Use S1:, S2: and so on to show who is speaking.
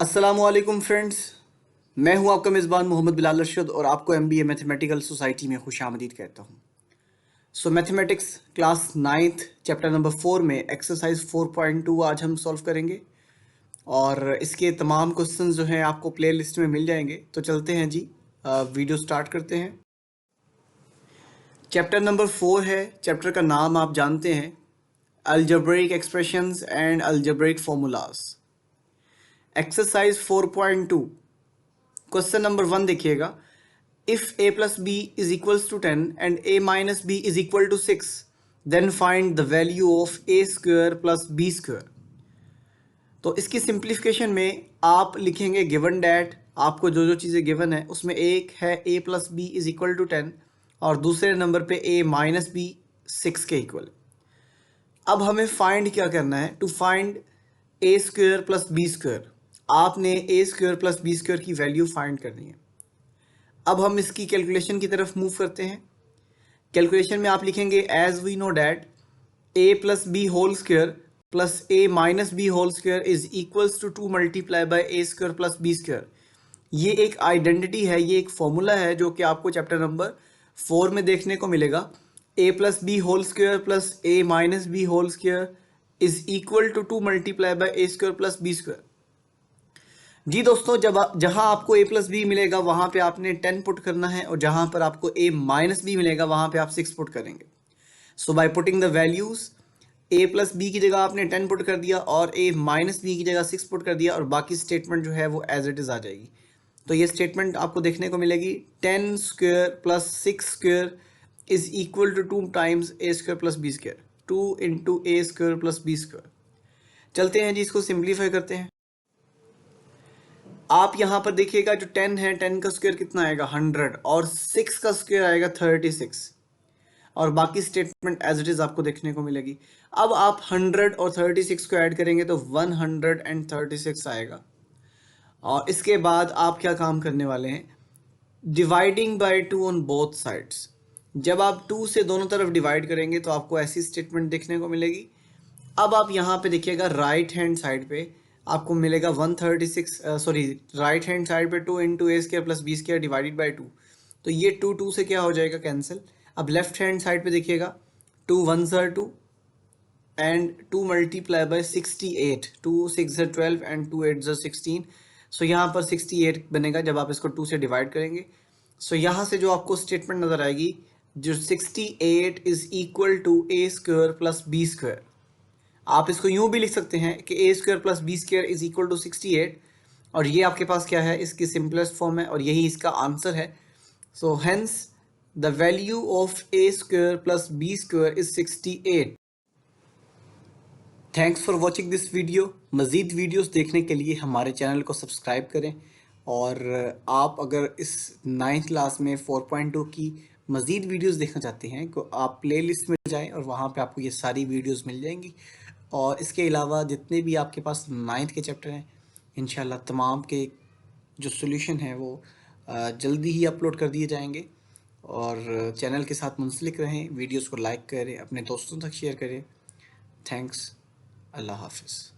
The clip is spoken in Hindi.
S1: अस्सलामुअलैकुम फ्रेंड्स, मैं हूं आपका मेज़बान मोहम्मद बिलाल अरशद और आपको एमबीए मैथमेटिकल सोसाइटी में खुशामदीद कहता हूं। Mathematics class 9th chapter number 4 में एक्सरसाइज 4.2 आज हम सॉल्व करेंगे और इसके तमाम क्वेश्चंस जो हैं आपको प्लेलिस्ट में मिल जाएंगे। तो चलते हैं जी, वीडियो स्टार्ट करते हैं। चैप्टर नंबर 4 है। चैप्टर का नाम आप जानते हैं, algebraic expressions and algebraic formulas. Exercise 4.2 question number 1 देखिएगा। If a plus b is equals to 10 and a minus b is equal to 6, then find the value of a square plus b square। तो इसकी सिंप्लीफिकेशन में आप लिखेंगे गिवन डैट, आपको जो जो चीज़ें गिवन है उसमें एक है a plus b is equal to 10 और दूसरे नंबर पे a minus b 6 के इक्वल। अब हमें फाइंड क्या करना है? To find a square plus b square. आपने a square plus b square की वैल्यू फाइंड करनी है। अब हम इसकी कैलकुलेशन की तरफ मूव करते हैं। कैलकुलेशन में आप लिखेंगे as we know that a plus B whole square plus a minus B whole square is equals to 2 multiply by a square plus b square. ये एक आइडेंटिटी है, ये एक फॉर्मूला है जो कि आपको चैप्टर नंबर 4 में देखने को मिलेगा। a plus B whole square plus a minus B whole square is equal to 2 multiply by a square plus b square. जी दोस्तों, जहां आपको a प्लस बी मिलेगा वहां पे आपने 10 पुट करना है और जहां पर आपको a माइनस बी मिलेगा वहां पे आप 6 पुट करेंगे। So by putting the values, a plus B की जगह आपने 10 पुट कर दिया और a माइनस बी की जगह 6 पुट कर दिया और बाकी स्टेटमेंट जो है वो एज इट इज आ जाएगी। तो ये स्टेटमेंट आपको देखने को मिलेगी 10 square plus 6 square is equal to 2 times a square plus B square, 2 into a square plus B square. चलते हैं जी, इसको सिंप्लीफाई करते हैं। आप यहाँ पर देखिएगा जो 10 है, 10 का स्क्वायर कितना आएगा 100 और 6 का स्क्वायर आएगा 36 और बाकी स्टेटमेंट एज इट इज आपको देखने को मिलेगी। अब आप 100 और 36 को ऐड करेंगे तो 136 आएगा और इसके बाद आप क्या काम करने वाले हैं? Dividing by 2 on both sides. जब आप 2 से दोनों तरफ डिवाइड करेंगे तो आपको ऐसी स्टेटमेंट देखने को मिलेगी। अब आप यहाँ पे देखिएगा राइट हैंड साइड पे आपको मिलेगा 136, राइट हैंड साइड पे 2 into A square plus B square divided by 2। तो ये 2 से क्या हो जाएगा? कैंसिल। अब लेफ्ट हैंड साइड पे देखिएगा 2 1 ज़र 2 एंड 2 मल्टीप्लाई बाय 68, 2 6 ज़र 12 एंड 2 8 ज़र 16। सो यहाँ पर 68 बनेगा जब आप इसको 2 से डिवाइड करेंगे। सो यहाँ से जो आपको स्टेटमेंट नज़र आएगी, जो 68 is equal to A square plus B square. आप इसको यूं भी लिख सकते हैं कि A square plus B square is equal to 68 और ये आपके पास क्या है? इसकी सिंपलेस्ट फॉर्म है और यही इसका आंसर है। So hence the value of A square plus B square is 68। Thanks for watching this video. मज़ीद वीडियोस देखने के लिए हमारे चैनल को सब्सक्राइब करें और आप अगर इस 9th क्लास में 4.2 की मज़ीद वीडियोस देखना चाहते हैं तो आप प्लेलिस्ट में जाएं और वहाँ पे आपको ये सारी वीडियोस मिल जाएंगी। और इसके अलावा जितने भी आपके पास 9th के चैप्टर हैं, इंशाल्लाह तमाम के जो सॉल्यूशन है वो जल्दी ही अपलोड कर दिए जाएंगे। और चैनल के साथ मुंसलिक रहें, वीडियोस को लाइक करें, अपने दोस्तों तक शेयर करें। थैंक्स। अल्लाह हाफिज़।